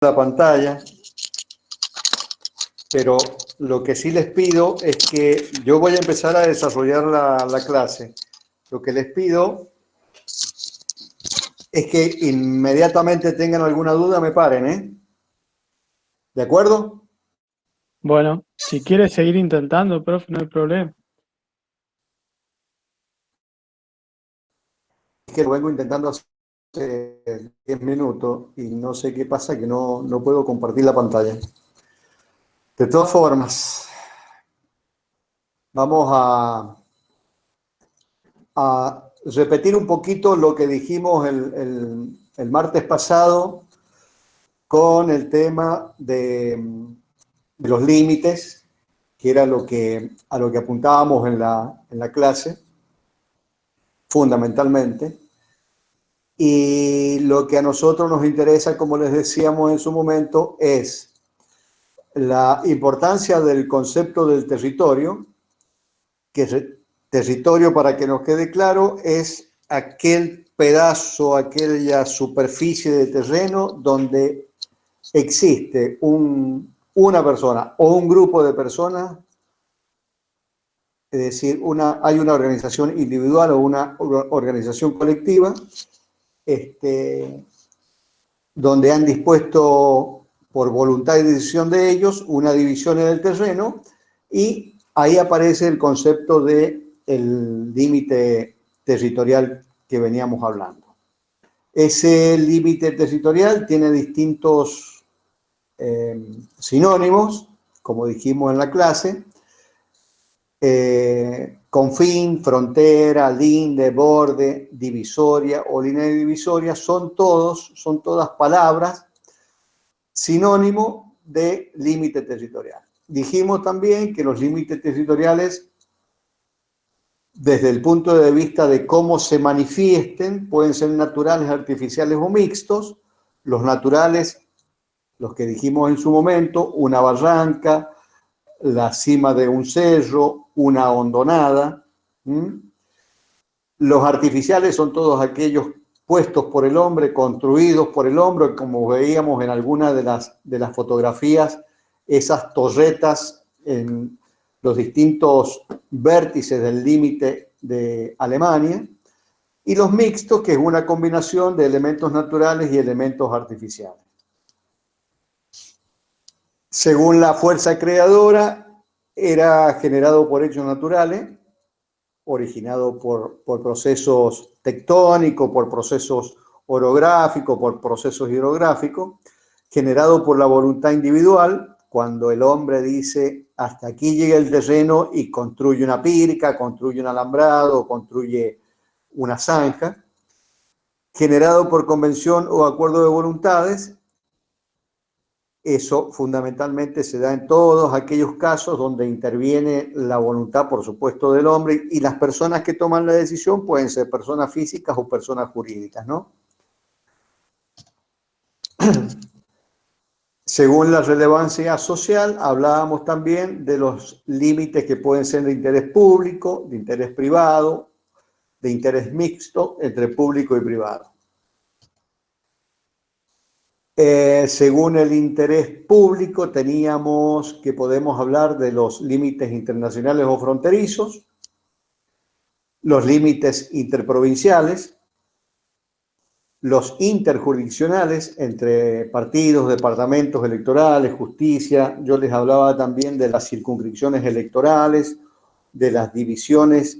la pantalla, pero lo que sí les pido es que yo voy a empezar a desarrollar la clase. Lo que les pido es que inmediatamente tengan alguna duda, me paren, ¿eh? ¿De acuerdo? Bueno, si quieres seguir intentando, profe, no hay problema. Es que lo vengo intentando hace 10 minutos y no sé qué pasa, que no puedo compartir la pantalla. De todas formas, vamos a repetir un poquito lo que dijimos el martes pasado con el tema de los límites, que era a lo que apuntábamos en la clase, fundamentalmente. Y lo que a nosotros nos interesa, como les decíamos en su momento, es la importancia del concepto del territorio, que es territorio, para que nos quede claro, es aquel pedazo, aquella superficie de terreno donde existe una persona o un grupo de personas, es decir, hay una organización individual o una organización colectiva, donde han dispuesto por voluntad y decisión de ellos una división en el terreno, y ahí aparece el concepto del límite territorial que veníamos hablando. Ese límite territorial tiene distintos sinónimos, como dijimos en la clase: confín, frontera, linde, borde, divisoria o línea divisoria, son todas palabras sinónimo de límite territorial. Dijimos también que los límites territoriales, desde el punto de vista de cómo se manifiesten, pueden ser naturales, artificiales o mixtos. Los naturales, los que dijimos en su momento: una barranca, la cima de un cerro, una hondonada. Los artificiales son todos aquellos puestos por el hombre, construidos por el hombre, como veíamos en algunas de las fotografías, esas torretas en los distintos vértices del límite de Alemania. Y los mixtos, que es una combinación de elementos naturales y elementos artificiales. Según la fuerza creadora, era generado por hechos naturales, originado por procesos tectónicos, por procesos orográficos, por procesos hidrográficos, generado por la voluntad individual, cuando el hombre dice: hasta aquí llega el terreno, y construye una pirca, construye un alambrado, construye una zanja. Generado por convención o acuerdo de voluntades. Eso fundamentalmente se da en todos aquellos casos donde interviene la voluntad, por supuesto, del hombre, y las personas que toman la decisión pueden ser personas físicas o personas jurídicas, ¿no? Según la relevancia social, hablábamos también de los límites que pueden ser de interés público, de interés privado, de interés mixto entre público y privado. Según el interés público, teníamos que podemos hablar de los límites internacionales o fronterizos, los límites interprovinciales, los interjurisdiccionales entre partidos, departamentos electorales, justicia. Yo les hablaba también de las circunscripciones electorales, de las divisiones,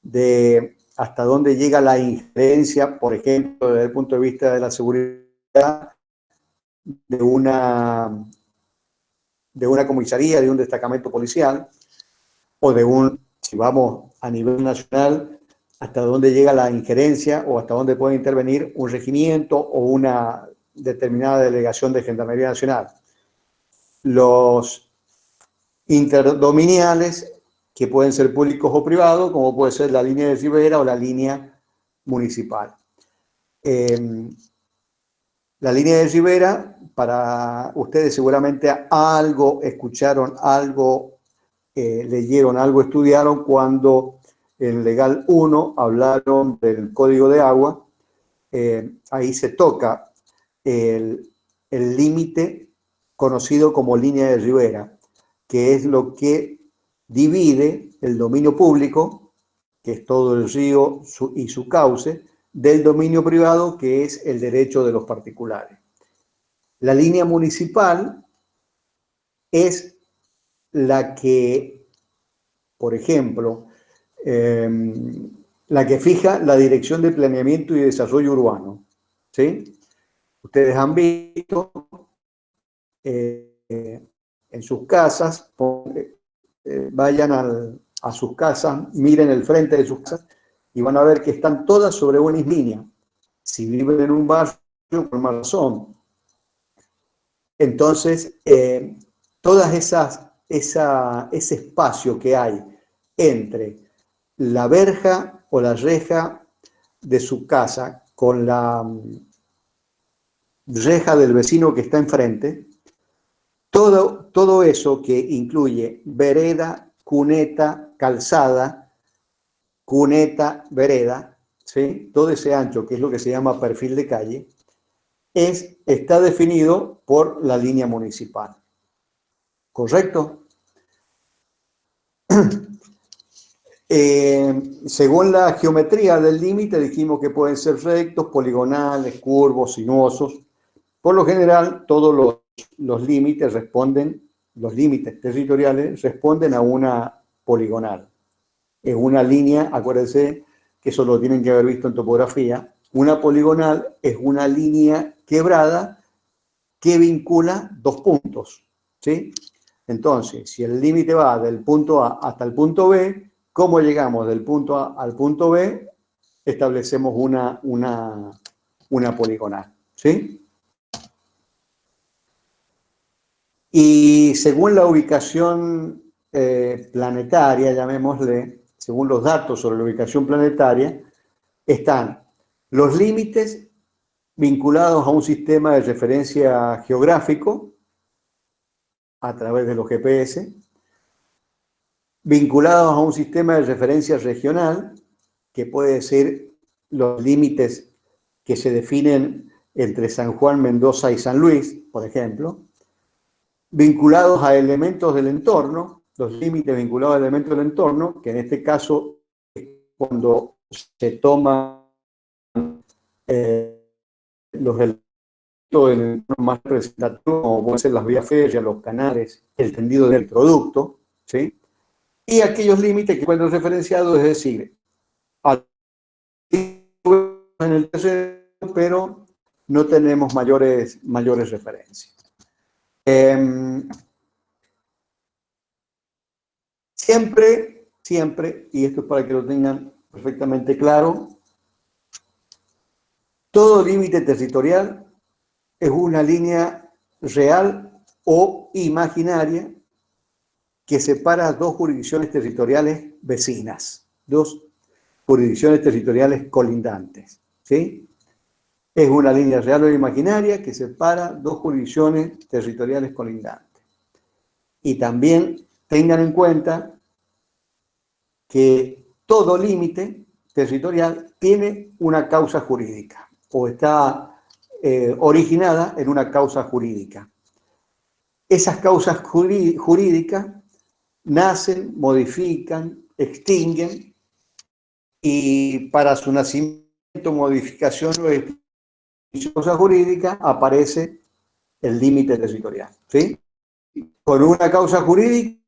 de hasta dónde llega la injerencia, por ejemplo, desde el punto de vista de la seguridad, de una comisaría, de un destacamento policial, o si vamos a nivel nacional, hasta dónde llega la injerencia o hasta dónde puede intervenir un regimiento o una determinada delegación de Gendarmería Nacional. Los interdominiales, que pueden ser públicos o privados, como puede ser la línea de Rivera o la línea municipal. La línea de Rivera, para ustedes seguramente algo escucharon, algo leyeron, algo estudiaron cuando en Legal 1 hablaron del Código de Agua. Ahí se toca el el límite conocido como línea de Rivera, que es lo que divide el dominio público, que es todo el río y su cauce, del dominio privado, que es el derecho de los particulares. La línea municipal es la que, por ejemplo, la que fija la Dirección de Planeamiento y Desarrollo Urbano, ¿sí? Ustedes han visto en sus casas, vayan a sus casas, miren el frente de sus casas y van a ver que están todas sobre una línea. Si viven en un barrio, por más razón. Entonces, todas ese espacio que hay entre la verja o la reja de su casa con la reja del vecino que está enfrente, todo eso que incluye vereda, cuneta, calzada, cuneta, vereda, ¿sí? Todo ese ancho, que es lo que se llama perfil de calle, está definido por la línea municipal. ¿Correcto? Según la geometría del límite, dijimos que pueden ser rectos, poligonales, curvos, sinuosos. Por lo general, todos los límites los límites territoriales responden a una poligonal. Es una línea, acuérdense que eso lo tienen que haber visto en topografía. Una poligonal es una línea quebrada que vincula dos puntos, ¿sí? Entonces, si el límite va del punto A hasta el punto B, ¿cómo llegamos del punto A al punto B? Establecemos una poligonal, ¿sí? Y según la ubicación planetaria, llamémosle, según los datos sobre la ubicación planetaria, están los límites vinculados a un sistema de referencia geográfico a través de los GPS, vinculados a un sistema de referencia regional, que puede ser los límites que se definen entre San Juan, Mendoza y San Luis, por ejemplo, vinculados a elementos del entorno, los límites vinculados a elementos del entorno, que en este caso es cuando se toman los elementos del entorno más representativo, como pueden ser las vías férreas, los canales, el tendido del producto, ¿sí? Y aquellos límites que encuentran referenciados, es decir, en el tercero, pero no tenemos mayores referencias. Siempre, y esto es para que lo tengan perfectamente claro, todo límite territorial es una línea real o imaginaria que separa dos jurisdicciones territoriales vecinas, dos jurisdicciones territoriales colindantes, ¿sí? Es una línea real o imaginaria que separa dos jurisdicciones territoriales colindantes. Y también tengan en cuenta que todo límite territorial tiene una causa jurídica o está originada en una causa jurídica. Esas causas jurídicas nacen, modifican, extinguen y para su nacimiento, modificación o extinción causa jurídica aparece el límite territorial, ¿sí? Con una causa jurídica,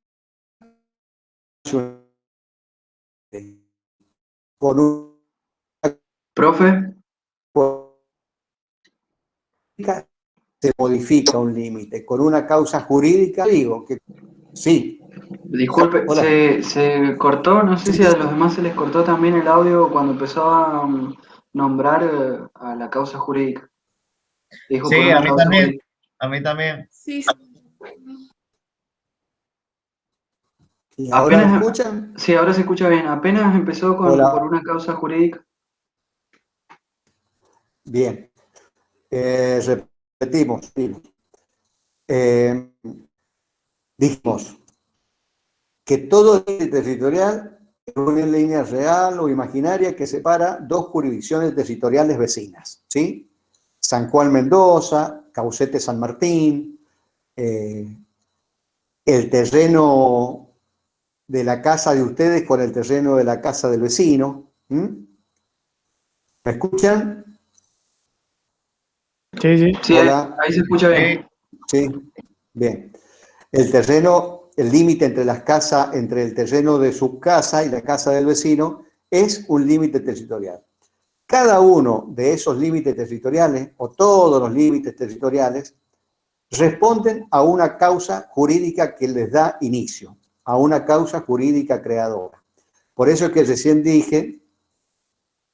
con una Profe, se modifica un límite. Con una causa jurídica, digo que sí. disculpe, Hola. se cortó, no sé si a los demás se les cortó también el audio cuando empezó a nombrar a la causa jurídica. Dijo por Sí, una a mí causa también, jurídica. a mí también. Sí, ¿Y ahora me Apenas, escuchan? sí, ahora se escucha bien. Apenas empezó Hola. por una causa jurídica. Bien. Repetimos. Dijimos que todo límite territorial es una línea real o imaginaria que separa dos jurisdicciones territoriales vecinas, ¿sí? San Juan, Mendoza, Caucete San Martín, el terreno de la casa de ustedes con el terreno de la casa del vecino. ¿Me escuchan? Sí, sí. Sí, Hola. ahí se escucha bien. Sí, bien. El terreno, el límite entre las casas, entre el terreno de su casa y la casa del vecino, es un límite territorial. Cada uno de esos límites territoriales, o todos los límites territoriales, responden a una causa jurídica que les da inicio, a una causa jurídica creadora. Por eso es que recién dije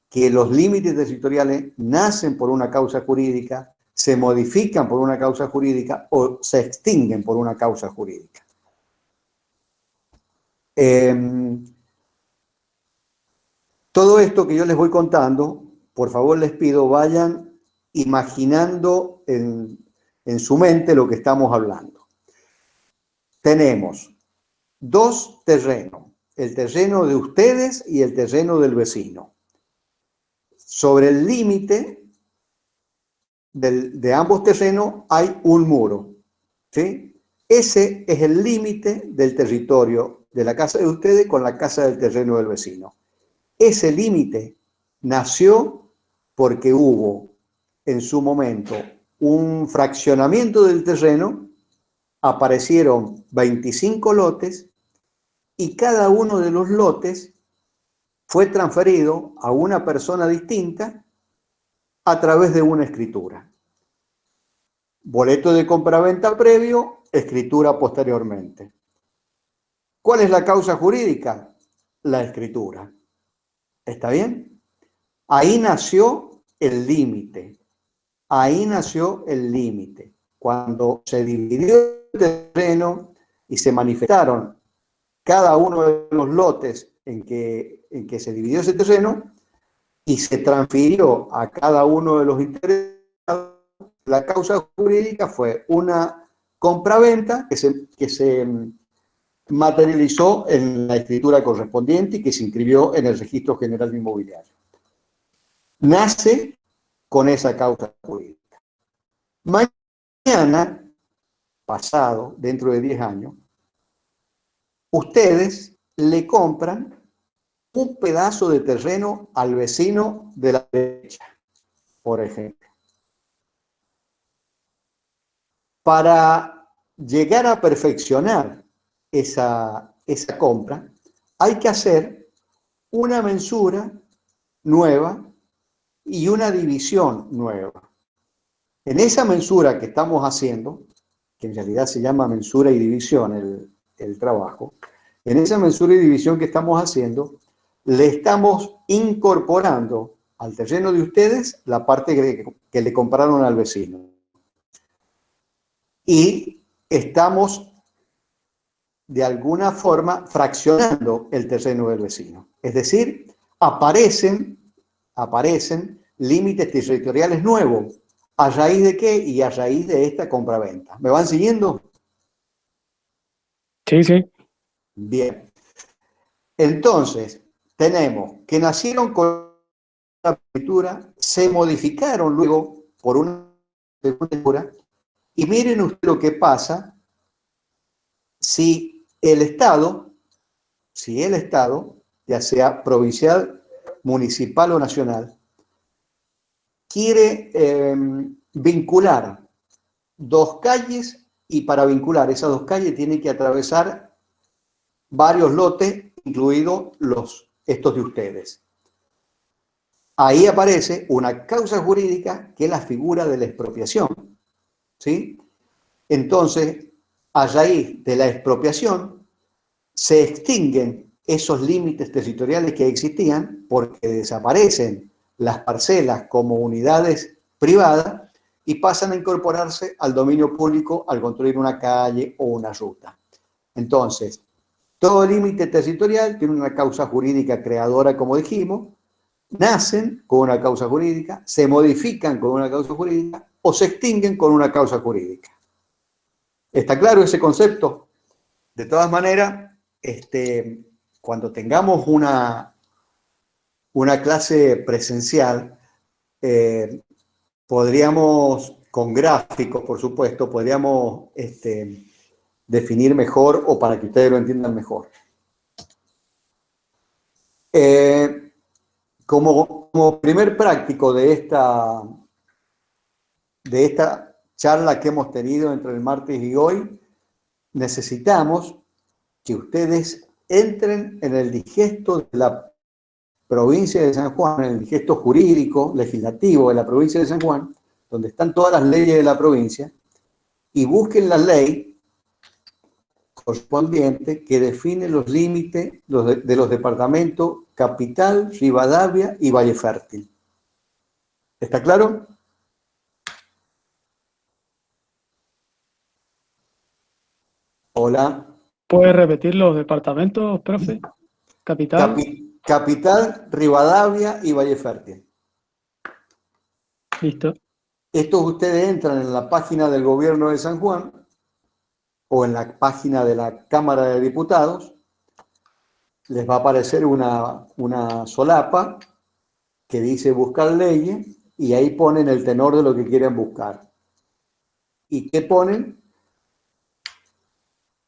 que los límites territoriales nacen por una causa jurídica, se modifican por una causa jurídica o se extinguen por una causa jurídica. Todo esto que yo les voy contando, por favor les pido, vayan imaginando en su mente lo que estamos hablando. Tenemos dos terrenos, el terreno de ustedes y el terreno del vecino. Sobre el límite de ambos terrenos hay un muro, ¿sí? Ese es el límite del territorio de la casa de ustedes con la casa del terreno del vecino. Ese límite nació porque hubo en su momento un fraccionamiento del terreno, aparecieron 25 lotes y cada uno de los lotes fue transferido a una persona distinta a través de una escritura. Boleto de compraventa previo, escritura posteriormente. ¿Cuál es la causa jurídica? La escritura. ¿Está bien? Ahí nació el límite. Ahí nació el límite. Cuando se dividió el terreno y se manifestaron cada uno de los lotes en que se dividió ese terreno y se transfirió a cada uno de los interesados, la causa jurídica fue una compraventa que se materializó en la escritura correspondiente y que se inscribió en el Registro General de Inmobiliario. Nace con esa causa jurídica. Mañana, pasado, dentro de 10 años, ustedes le compran un pedazo de terreno al vecino de la derecha, por ejemplo. Para llegar a perfeccionar esa compra, hay que hacer una mensura nueva y una división nueva. En esa mensura que estamos haciendo, que en realidad se llama mensura y división el trabajo, en esa mensura y división que estamos haciendo, le estamos incorporando al terreno de ustedes la parte que le compraron al vecino. Y estamos, de alguna forma, fraccionando el terreno del vecino. Es decir, aparecen límites territoriales nuevos. ¿A raíz de qué? Y a raíz de esta compraventa. ¿Me van siguiendo? Sí, sí. Bien. Entonces, tenemos que nacieron con una escritura, se modificaron luego por una escritura, y miren ustedes lo que pasa si el Estado, ya sea provincial, municipal o nacional, quiere vincular dos calles y para vincular esas dos calles tiene que atravesar varios lotes, incluidos estos de ustedes. Ahí aparece una causa jurídica que es la figura de la expropiación, ¿sí? Entonces, a raíz de la expropiación, se extinguen esos límites territoriales que existían porque desaparecen las parcelas como unidades privadas y pasan a incorporarse al dominio público al construir una calle o una ruta. Entonces, todo límite territorial tiene una causa jurídica creadora, como dijimos, nacen con una causa jurídica, se modifican con una causa jurídica o se extinguen con una causa jurídica. ¿Está claro ese concepto? De todas maneras, cuando tengamos una clase presencial, podríamos con gráficos, por supuesto, podríamos definir mejor o para que ustedes lo entiendan mejor. Como primer práctico de esta charla que hemos tenido entre el martes y hoy, necesitamos que ustedes entren en el digesto de la provincia de San Juan, en el digesto jurídico, legislativo de la provincia de San Juan, donde están todas las leyes de la provincia, y busquen la ley correspondiente que define los límites de los departamentos Capital, Rivadavia y Valle Fértil. ¿Está claro? Hola. ¿Puede repetir los departamentos, profe? Capital. Capital, Rivadavia y Valle Fértil. Listo. Estos ustedes entran en la página del gobierno de San Juan o en la página de la Cámara de Diputados. Les va a aparecer una solapa que dice buscar leyes y ahí ponen el tenor de lo que quieren buscar. ¿Y qué ponen?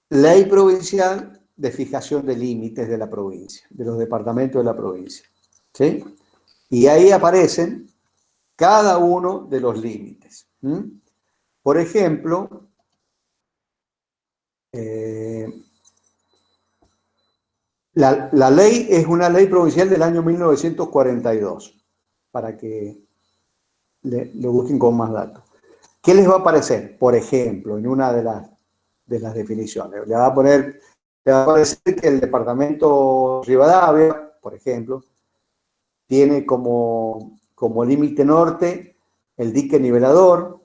Ley provincial de fijación de límites de la provincia, de los departamentos de la provincia. ¿Sí? Y ahí aparecen cada uno de los límites. Por ejemplo, la ley es una ley provincial del año 1942, para que lo busquen con más datos. ¿Qué les va a aparecer? Por ejemplo, en una de las definiciones. Le va a aparecer que el departamento Rivadavia, por ejemplo, tiene como límite norte el dique nivelador,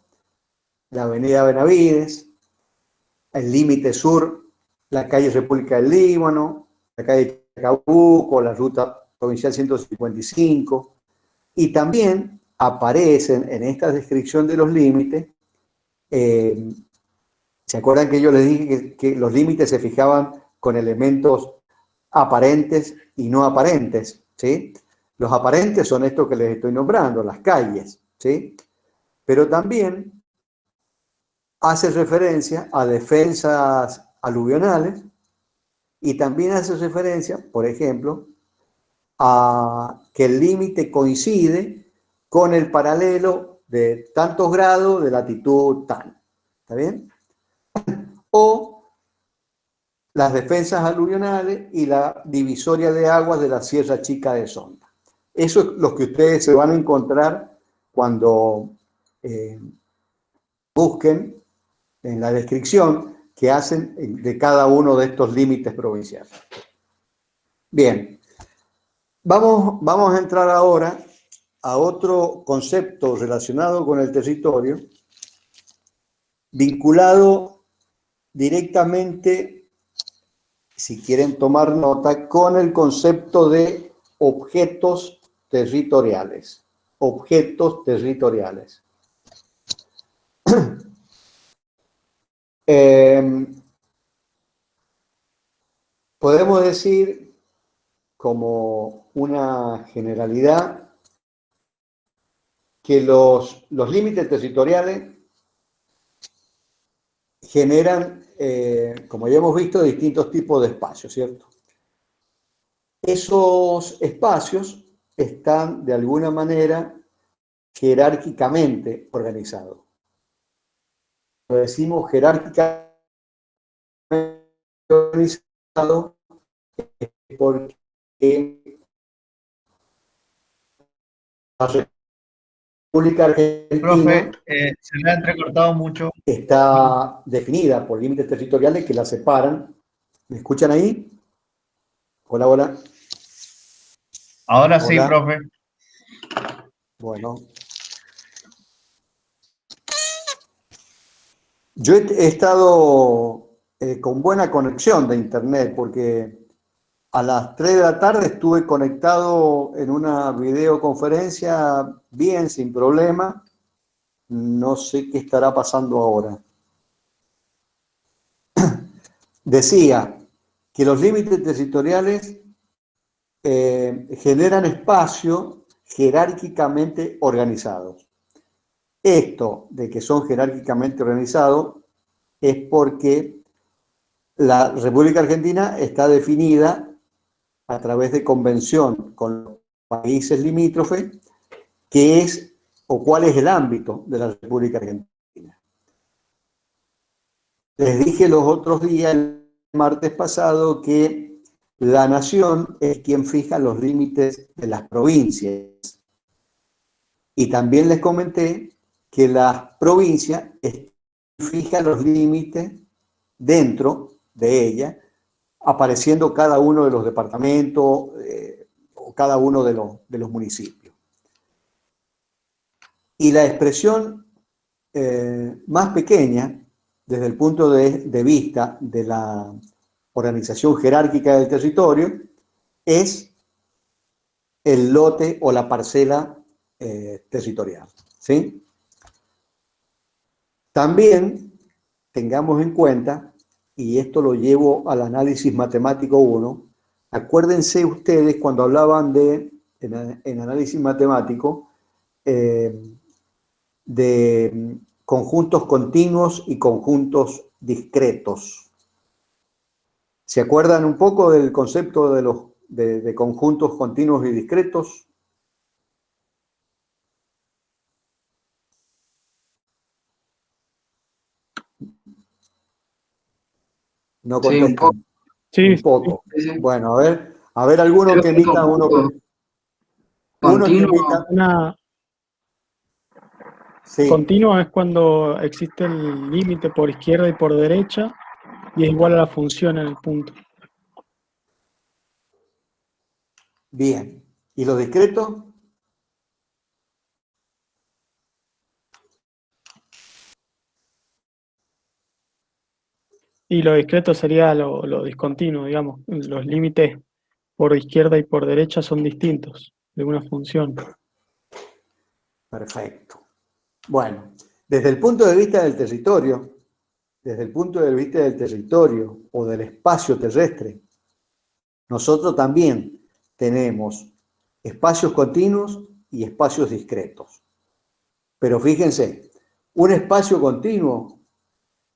la avenida Benavides, el límite sur, la calle República del Líbano, la calle Chacabuco, la ruta provincial 155, y también aparecen en esta descripción de los límites, ¿se acuerdan que yo les dije que los límites se fijaban con elementos aparentes y no aparentes? ¿Sí? Los aparentes son estos que les estoy nombrando, las calles, ¿sí? Pero también hace referencia a defensas aluvionales y también hace referencia, por ejemplo, a que el límite coincide con el paralelo de tantos grados de latitud tal. ¿Está bien? O las defensas aluvionales y la divisoria de aguas de la Sierra Chica de Sonda. Eso es lo que ustedes se van a encontrar cuando busquen en la descripción que hacen de cada uno de estos límites provinciales. Bien, vamos a entrar ahora a otro concepto relacionado con el territorio, vinculado directamente, si quieren tomar nota, con el concepto de objetos territoriales. Objetos territoriales. Podemos decir, como una generalidad, que los límites territoriales generan, como ya hemos visto, distintos tipos de espacios, ¿cierto? Esos espacios están, de alguna manera, jerárquicamente organizados. Lo decimos jerárquicamente organizado porque la República Argentina, Profe, se me ha entrecortado mucho. está definida por límites territoriales que la separan. ¿Me escuchan ahí? Hola, hola. Ahora sí, Hola. profe. Bueno. Yo he estado con buena conexión de internet porque a las 3 de la tarde estuve conectado en una videoconferencia bien, sin problema. No sé qué estará pasando ahora. Decía que los límites territoriales generan espacios jerárquicamente organizados. Esto de que son jerárquicamente organizados es porque la República Argentina está definida a través de convención con los países limítrofes, qué es o cuál es el ámbito de la República Argentina. Les dije los otros días, el martes pasado, que la nación es quien fija los límites de las provincias. Y también les comenté que la provincia fija los límites dentro de ella, apareciendo cada uno de los departamentos o cada uno de los municipios. Y la expresión más pequeña, desde el punto de vista de la organización jerárquica del territorio, es el lote o la parcela territorial, ¿sí? También tengamos en cuenta, y esto lo llevo al análisis matemático 1, acuérdense ustedes cuando hablaban en análisis matemático, de conjuntos continuos y conjuntos discretos. ¿Se acuerdan un poco del concepto de conjuntos continuos y discretos? No Sí, un poco. contestan. Sí, Un poco. Sí, sí. Bueno, a ver alguno Creo que que emita uno que continuo. emita. una Sí, continua es cuando existe el límite por izquierda y por derecha y es igual a la función en el punto. bien. ¿Y lo discreto? Y lo discreto sería lo discontinuo, digamos. Los límites por izquierda y por derecha son distintos de una función. Perfecto. Bueno, desde el punto de vista del territorio, desde el punto de vista del territorio o del espacio terrestre, nosotros también tenemos espacios continuos y espacios discretos. Pero fíjense, un espacio continuo,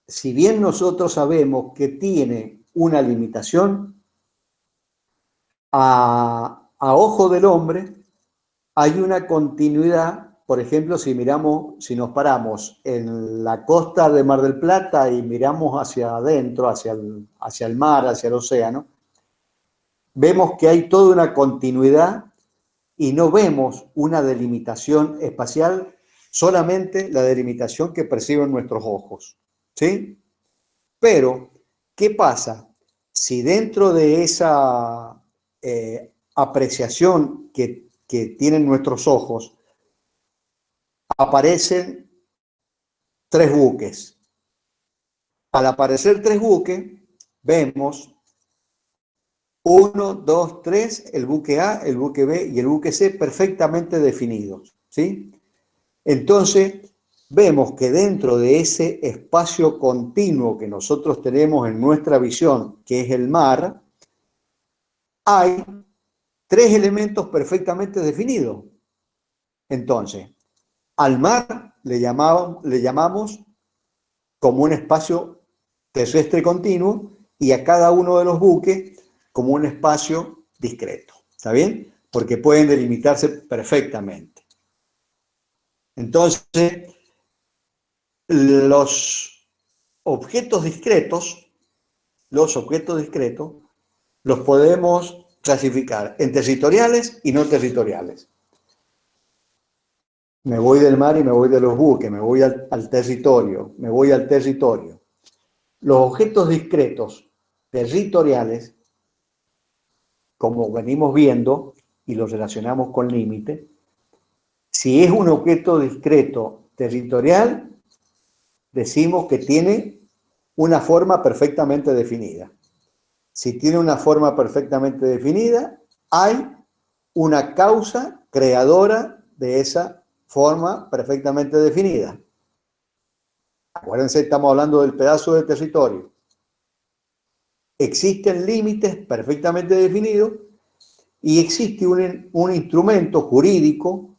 si bien nosotros sabemos que tiene una limitación, a ojo del hombre hay una continuidad. Por ejemplo, si nos paramos en la costa de Mar del Plata y miramos hacia adentro, hacia el mar, hacia el océano, vemos que hay toda una continuidad y no vemos una delimitación espacial, solamente la delimitación que perciben nuestros ojos, ¿sí? Pero, ¿qué pasa si dentro de esa apreciación que tienen nuestros ojos aparecen tres buques? Al aparecer tres buques, vemos 1, 2, 3, el buque A, el buque B y el buque C perfectamente definidos, ¿sí? Entonces, vemos que dentro de ese espacio continuo que nosotros tenemos en nuestra visión, que es el mar, hay tres elementos perfectamente definidos. Entonces, al mar le llamamos como un espacio terrestre continuo y a cada uno de los buques como un espacio discreto. ¿Está bien? Porque pueden delimitarse perfectamente. Entonces, los objetos discretos los podemos clasificar en territoriales y no territoriales. Me voy del mar y me voy de los buques, me voy al territorio, me voy al territorio. Los objetos discretos territoriales, como venimos viendo y los relacionamos con límite, si es un objeto discreto territorial, decimos que tiene una forma perfectamente definida. Si tiene una forma perfectamente definida, hay una causa creadora de esa forma perfectamente definida. Acuérdense, estamos hablando del pedazo de territorio. Existen límites perfectamente definidos y existe un instrumento jurídico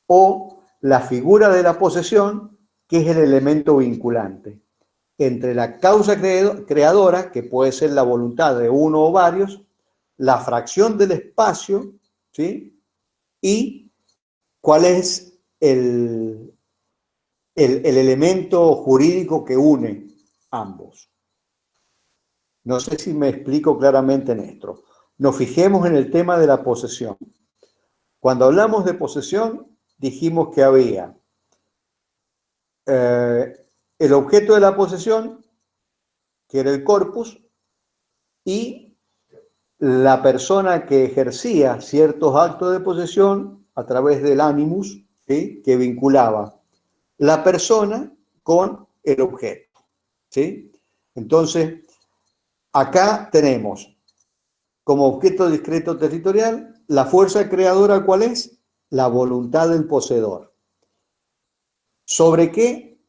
o la figura de la posesión, que es el elemento vinculante entre la causa creadora, que puede ser la voluntad de uno o varios, la fracción del espacio, ¿sí? Y cuál es el elemento jurídico que une ambos. No sé si me explico claramente en esto. Nos fijemos en el tema de la posesión. Cuando hablamos de posesión, dijimos que había el objeto de la posesión, que era el corpus, y la persona que ejercía ciertos actos de posesión a través del animus, ¿sí? Que vinculaba la persona con el objeto, ¿sí? Entonces, acá tenemos como objeto discreto territorial la fuerza creadora, ¿cuál es? La voluntad del poseedor. ¿Sobre qué?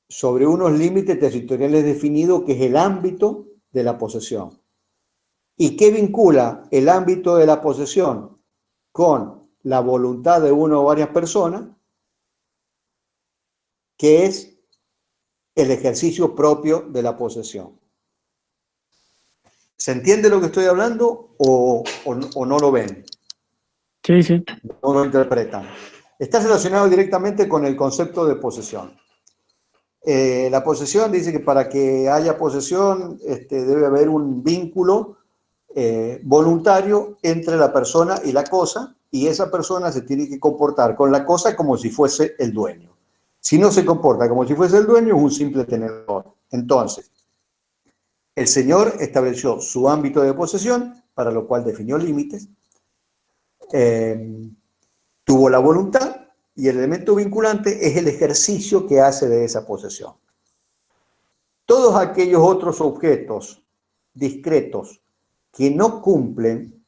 Sobre unos límites territoriales definidos, que es el ámbito de la posesión. ¿Y qué vincula el ámbito de la posesión con la voluntad de una o varias personas? Que es el ejercicio propio de la posesión. ¿Se entiende lo que estoy hablando o no lo ven? Sí, sí. No lo interpretan. Está relacionado directamente con el concepto de posesión. La posesión dice que para que haya posesión debe haber un vínculo voluntario entre la persona y la cosa, y esa persona se tiene que comportar con la cosa como si fuese el dueño. Si no se comporta como si fuese el dueño, es un simple tenedor. Entonces, el Señor estableció su ámbito de posesión, para lo cual definió límites, tuvo la voluntad, y el elemento vinculante es el ejercicio que hace de esa posesión. Todos aquellos otros objetos discretos que no cumplen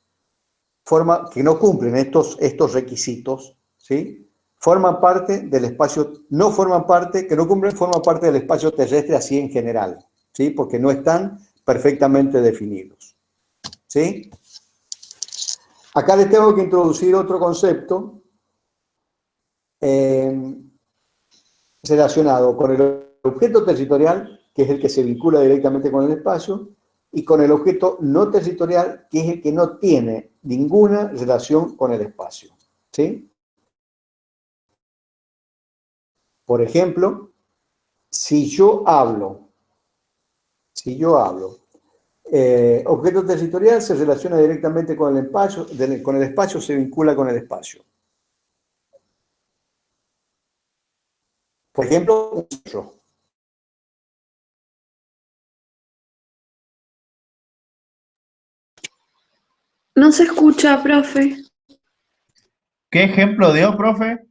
estos requisitos, ¿sí? Forman parte del espacio, forman parte del espacio terrestre así en general, ¿sí? Porque no están perfectamente definidos, ¿sí? Acá les tengo que introducir otro concepto relacionado con el objeto territorial, que es el que se vincula directamente con el espacio, y con el objeto no territorial, que es el que no tiene ninguna relación con el espacio, ¿sí? Por ejemplo, si yo hablo, objeto territorial se relaciona directamente con el espacio, se vincula con el espacio. Por ejemplo, un cerro. No se escucha, profe. ¿Qué ejemplo dio, profe?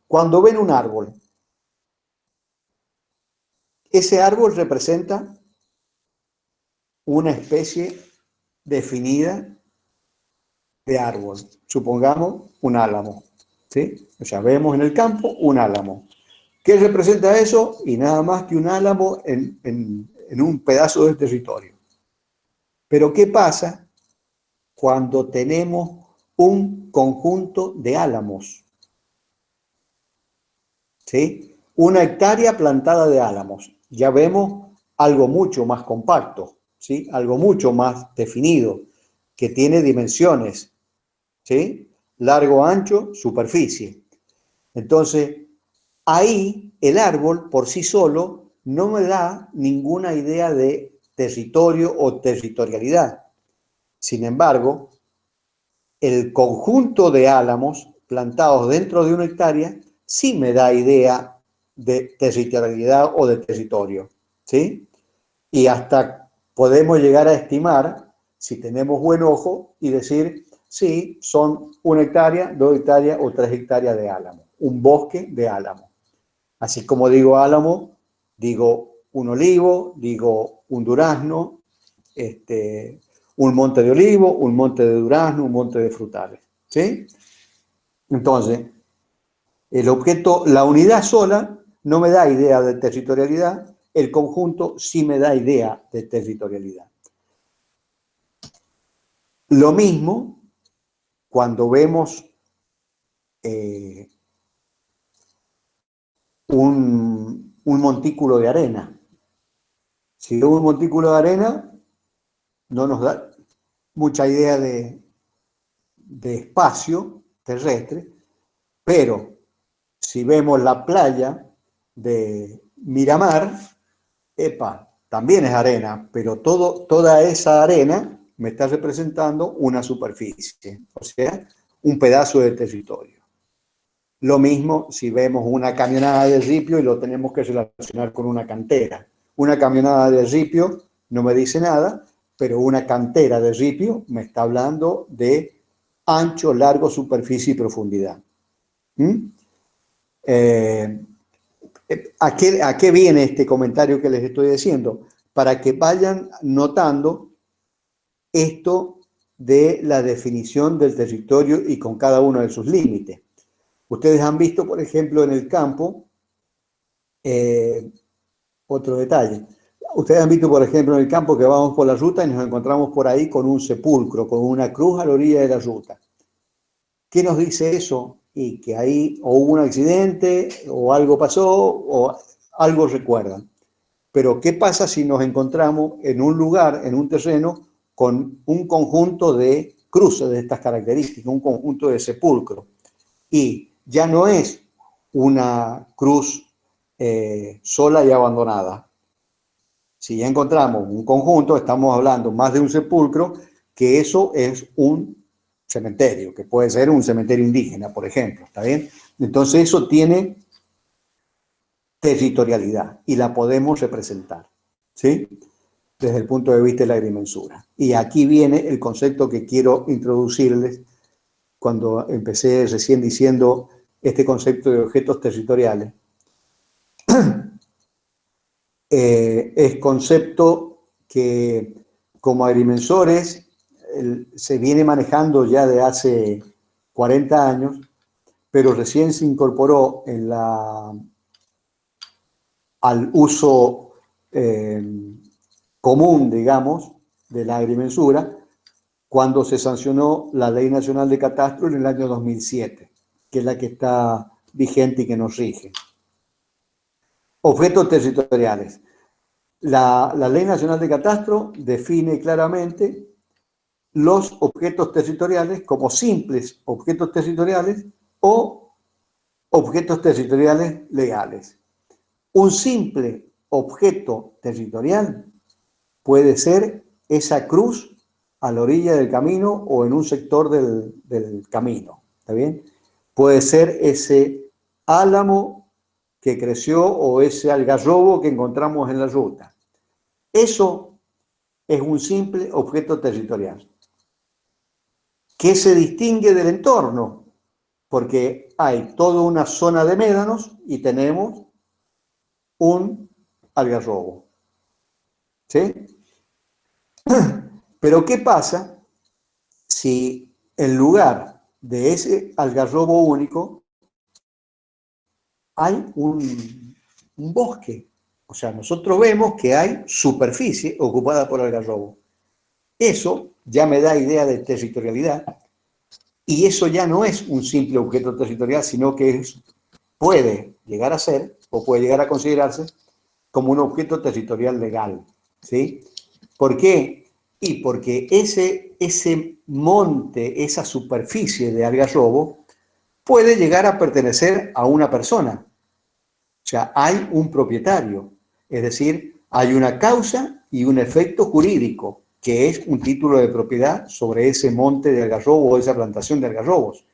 Cuando ven un árbol, ese árbol representa una especie definida de árbol. Supongamos un álamo, ¿sí? O sea, vemos en el campo un álamo. ¿Qué representa eso? Y nada más que un álamo en un pedazo del territorio. Pero ¿qué pasa cuando tenemos un conjunto de álamos? ¿Sí? Una hectárea plantada de álamos. Ya vemos algo mucho más compacto, ¿sí? Algo mucho más definido, que tiene dimensiones, ¿sí? Largo, ancho, superficie. Entonces, ahí el árbol por sí solo no me da ninguna idea de territorio o territorialidad. Sin embargo, el conjunto de álamos plantados dentro de una hectárea, sí me da idea de territorialidad o de territorio, ¿sí? Y hasta podemos llegar a estimar, si tenemos buen ojo, y decir, sí, son 1 hectárea, 2 hectáreas o 3 hectáreas de álamo, un bosque de álamo. Así como digo álamo, digo un olivo, digo un durazno, un monte de olivo, un monte de durazno, un monte de frutales, ¿sí? Entonces, el objeto, la unidad sola no me da idea de territorialidad, el conjunto sí me da idea de territorialidad. Lo mismo cuando vemos un montículo de arena. Si vemos un montículo de arena, no nos da mucha idea de espacio terrestre, pero si vemos la playa de Miramar, también es arena, pero toda esa arena me está representando una superficie, o sea, un pedazo de territorio. Lo mismo si vemos una camionada de ripio y lo tenemos que relacionar con una cantera. Una camionada de ripio no me dice nada, pero una cantera de ripio me está hablando de ancho, largo, superficie y profundidad. ¿A qué viene este comentario que les estoy diciendo? Para que vayan notando esto de la definición del territorio y con cada uno de sus límites. Ustedes han visto, por ejemplo, en el campo, otro detalle. Ustedes han visto, por ejemplo, en el campo que vamos por la ruta y nos encontramos por ahí con un sepulcro, con una cruz a la orilla de la ruta. ¿Qué nos dice eso? Y que ahí o hubo un accidente, o algo pasó, o algo recuerdan. Pero ¿qué pasa si nos encontramos en un lugar, en un terreno, con un conjunto de cruces de estas características, un conjunto de sepulcros? Y ya no es una cruz sola y abandonada. Si ya encontramos un conjunto, estamos hablando más de un sepulcro, que eso es un cementerio, que puede ser un cementerio indígena, por ejemplo, ¿está bien? Entonces eso tiene territorialidad y la podemos representar, ¿sí? Desde el punto de vista de la agrimensura. Y aquí viene el concepto que quiero introducirles cuando empecé recién diciendo este concepto de objetos territoriales. Es concepto que como agrimensores se viene manejando ya de hace 40 años, pero recién se incorporó al uso común, digamos, de la agrimensura, cuando se sancionó la Ley Nacional de Catastro en el año 2007, que es la que está vigente y que nos rige. Objetos territoriales. La Ley Nacional de Catastro define claramente los objetos territoriales como simples objetos territoriales o objetos territoriales legales. Un simple objeto territorial puede ser esa cruz a la orilla del camino o en un sector del camino, ¿está bien? Puede ser ese álamo que creció o ese algarrobo que encontramos en la ruta. Eso es un simple objeto territorial. ¿Qué se distingue del entorno? Porque hay toda una zona de médanos y tenemos un algarrobo. ¿Sí? Pero ¿qué pasa si en lugar de ese algarrobo único hay un bosque? O sea, nosotros vemos que hay superficie ocupada por algarrobo. Eso ya me da idea de territorialidad y eso ya no es un simple objeto territorial, sino que puede llegar a ser o puede llegar a considerarse como un objeto territorial legal. ¿Sí? ¿Por qué? Y porque ese monte, esa superficie de algarrobo puede llegar a pertenecer a una persona. O sea, hay un propietario, es decir, hay una causa y un efecto jurídico, que es un título de propiedad sobre ese monte de algarrobo o esa plantación de algarrobos.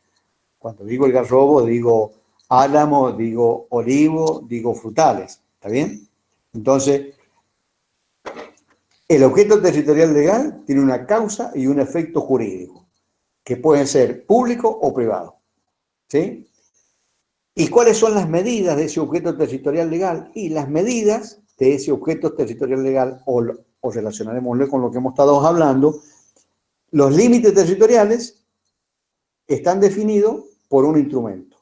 Cuando digo algarrobo, digo álamo, digo olivo, digo frutales. ¿Está bien? Entonces, el objeto territorial legal tiene una causa y un efecto jurídico, que pueden ser público o privado. ¿Sí? ¿Y cuáles son las medidas de ese objeto territorial legal? Y las medidas de ese objeto territorial legal, o relacionaremoslo con lo que hemos estado hablando, los límites territoriales están definidos por un instrumento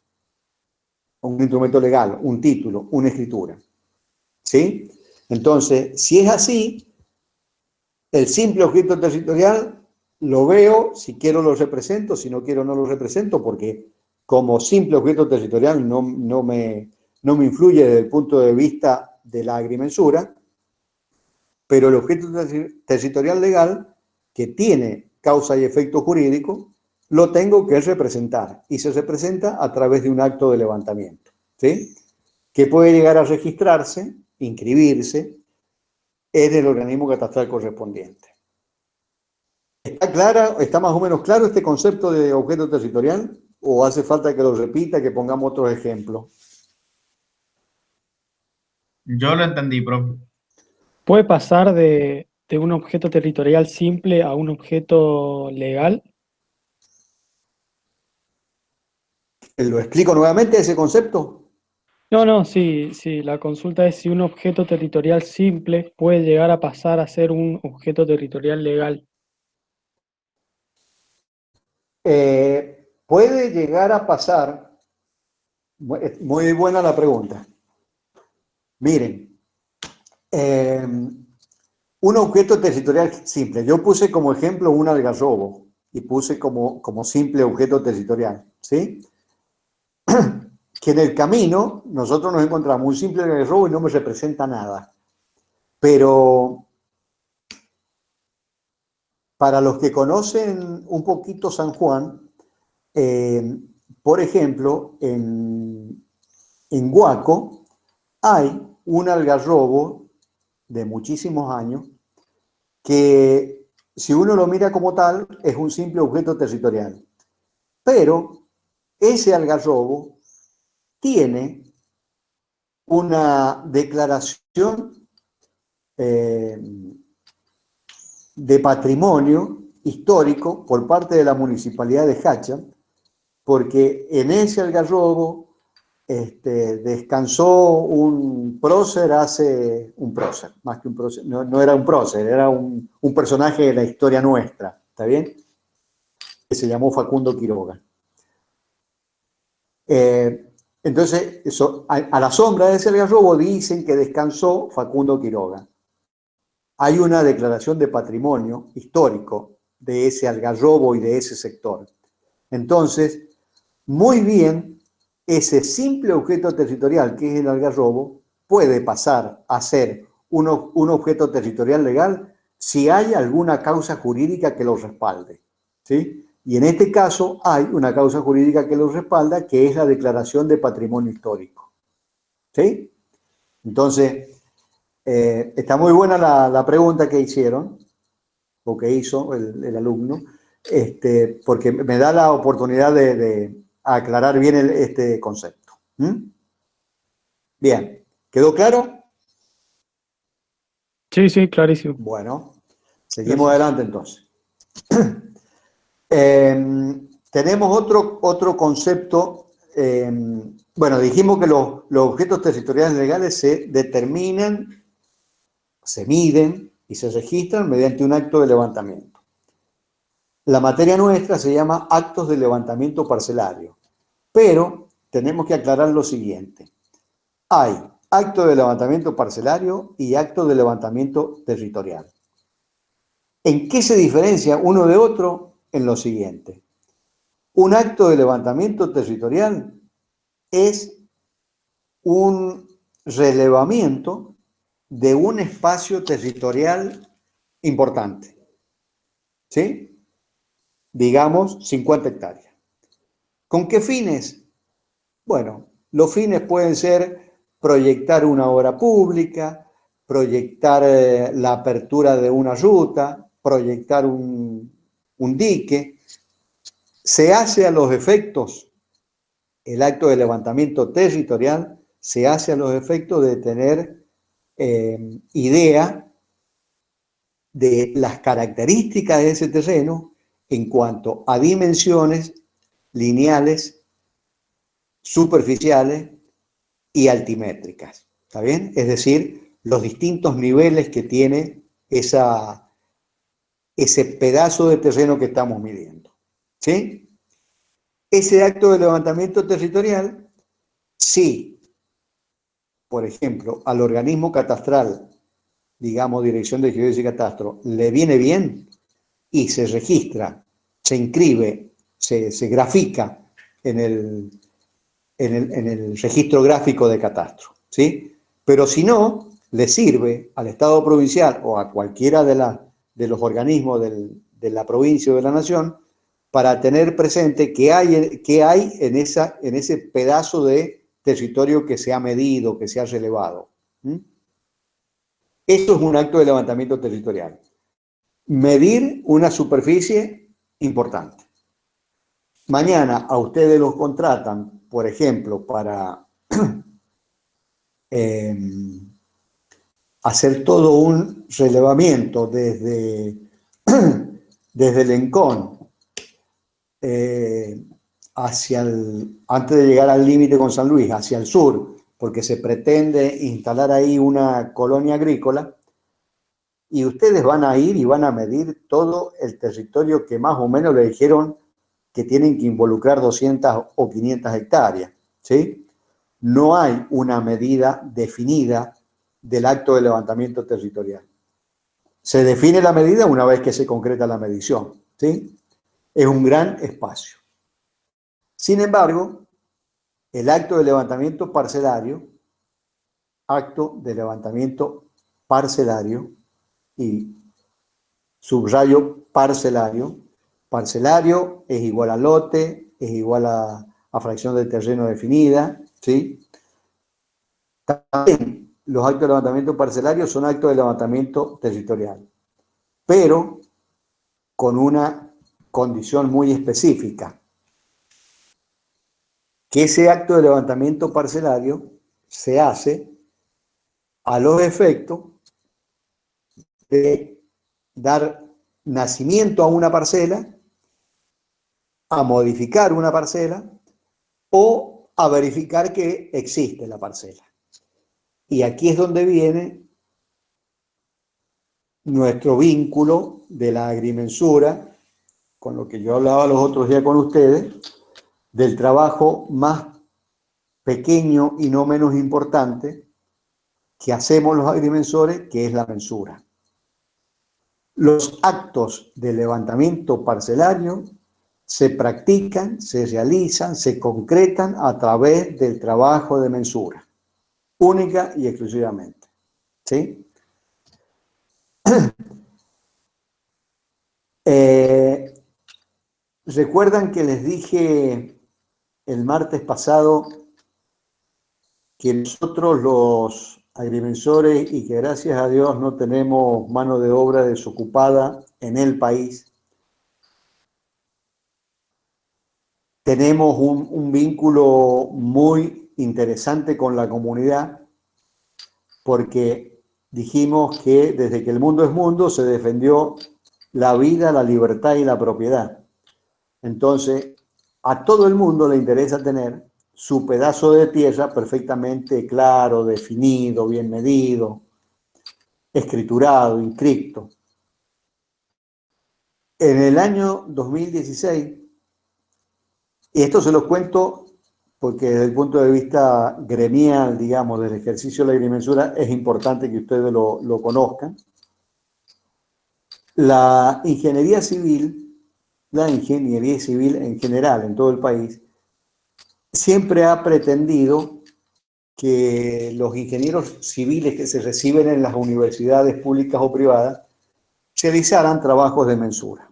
legal, un título, una escritura. ¿Sí? Entonces, si es así, el simple objeto territorial lo veo, si quiero lo represento, si no quiero no lo represento, porque como simple objeto territorial no me influye desde el punto de vista de la agrimensura, pero el objeto territorial legal, que tiene causa y efecto jurídico, lo tengo que representar, y se representa a través de un acto de levantamiento, ¿sí? Que puede llegar a registrarse, inscribirse en el organismo catastral correspondiente. ¿Está clara, está más o menos claro este concepto de objeto territorial? ¿O hace falta que lo repita, que pongamos otros ejemplos? Yo lo entendí, profe. ¿Puede pasar de un objeto territorial simple a un objeto legal? ¿Lo explico nuevamente ese concepto? No, sí, la consulta es si un objeto territorial simple puede llegar a pasar a ser un objeto territorial legal. Puede llegar a pasar, muy buena la pregunta. Miren, un objeto territorial simple, yo puse como ejemplo un algarrobo y puse como simple objeto territorial, ¿sí? Que en el camino nosotros nos encontramos un simple algarrobo y no me representa nada. Pero para los que conocen un poquito San Juan, por ejemplo, en Huaco hay un algarrobo de muchísimos años que, si uno lo mira como tal, es un simple objeto territorial. Pero ese algarrobo tiene una declaración de patrimonio histórico por parte de la municipalidad de Hacha, porque en ese algarrobo descansó un prócer más que un prócer, no era un prócer, era un personaje de la historia nuestra, ¿está bien? Que se llamó Facundo Quiroga. Entonces, a la sombra de ese algarrobo dicen que descansó Facundo Quiroga. Hay una declaración de patrimonio histórico de ese algarrobo y de ese sector. Entonces, muy bien, ese simple objeto territorial que es el algarrobo puede pasar a ser un objeto territorial legal si hay alguna causa jurídica que lo respalde, ¿sí? Y en este caso hay una causa jurídica que lo respalda, que es la declaración de patrimonio histórico, ¿sí? Entonces, está muy buena la pregunta que hicieron, o que hizo el alumno, porque me da la oportunidad de aclarar bien este concepto. Bien, ¿quedó claro? Sí, clarísimo. Bueno, seguimos Gracias. adelante entonces. Tenemos otro concepto. Bueno, dijimos que los objetos territoriales legales se determinan, se miden y se registran mediante un acto de levantamiento. La materia nuestra se llama actos de levantamiento parcelario, pero tenemos que aclarar lo siguiente. Hay acto de levantamiento parcelario y acto de levantamiento territorial. ¿En qué se diferencia uno de otro? En lo siguiente. Un acto de levantamiento territorial es un relevamiento de un espacio territorial importante, ¿sí? Digamos 50 hectáreas. ¿Con qué fines? Bueno, los fines pueden ser proyectar una obra pública, proyectar la apertura de una ruta, proyectar un dique. Se hace a los efectos el acto de levantamiento territorial se hace a los efectos de tener idea de las características de ese terreno en cuanto a dimensiones lineales, superficiales y altimétricas. ¿Está bien? Es decir, los distintos niveles que tiene ese pedazo de terreno que estamos midiendo. ¿Sí? Ese acto de levantamiento territorial, sí, por ejemplo, al organismo catastral, digamos Dirección de Geodesia y Catastro, le viene bien y se registra, se inscribe, se grafica en el registro gráfico de catastro, ¿sí? Pero si no, le sirve al Estado provincial o a cualquiera de los organismos de la provincia o de la nación para tener presente qué hay en ese pedazo de territorio que se ha medido, que se ha relevado. Esto es un acto de levantamiento territorial. Medir una superficie importante. Mañana a ustedes los contratan, por ejemplo, para hacer todo un relevamiento desde Lencón antes de llegar al límite con San Luis, hacia el sur, porque se pretende instalar ahí una colonia agrícola, y ustedes van a ir y van a medir todo el territorio que más o menos le dijeron que tienen que involucrar 200 o 500 hectáreas, ¿sí? No hay una medida definida del acto de levantamiento territorial. Se define la medida una vez que se concreta la medición, ¿sí? Es un gran espacio. Sin embargo, el acto de levantamiento parcelario, y subrayo parcelario, parcelario es igual a lote, es igual a fracción de terreno definida, ¿sí? También los actos de levantamiento parcelario son actos de levantamiento territorial, pero con una condición muy específica, que ese acto de levantamiento parcelario se hace a los efectos de dar nacimiento a una parcela, a modificar una parcela o a verificar que existe la parcela. Y aquí es donde viene nuestro vínculo de la agrimensura, con lo que yo hablaba los otros días con ustedes, del trabajo más pequeño y no menos importante que hacemos los agrimensores, que es la mensura. Los actos de levantamiento parcelario se practican, se realizan, se concretan a través del trabajo de mensura, única y exclusivamente. ¿Sí? ¿Recuerdan que les dije el martes pasado que nosotros los agrimensores y que gracias a Dios no tenemos mano de obra desocupada en el país? Tenemos un vínculo muy interesante con la comunidad porque dijimos que desde que el mundo es mundo se defendió la vida, la libertad y la propiedad. Entonces, a todo el mundo le interesa tener su pedazo de tierra perfectamente claro, definido, bien medido, escriturado, inscripto. En el año 2016, y esto se lo cuento porque desde el punto de vista gremial, digamos, del ejercicio de la agrimensura, es importante que ustedes lo conozcan. La ingeniería civil en general en todo el país, siempre ha pretendido que los ingenieros civiles que se reciben en las universidades públicas o privadas realizaran trabajos de mensura.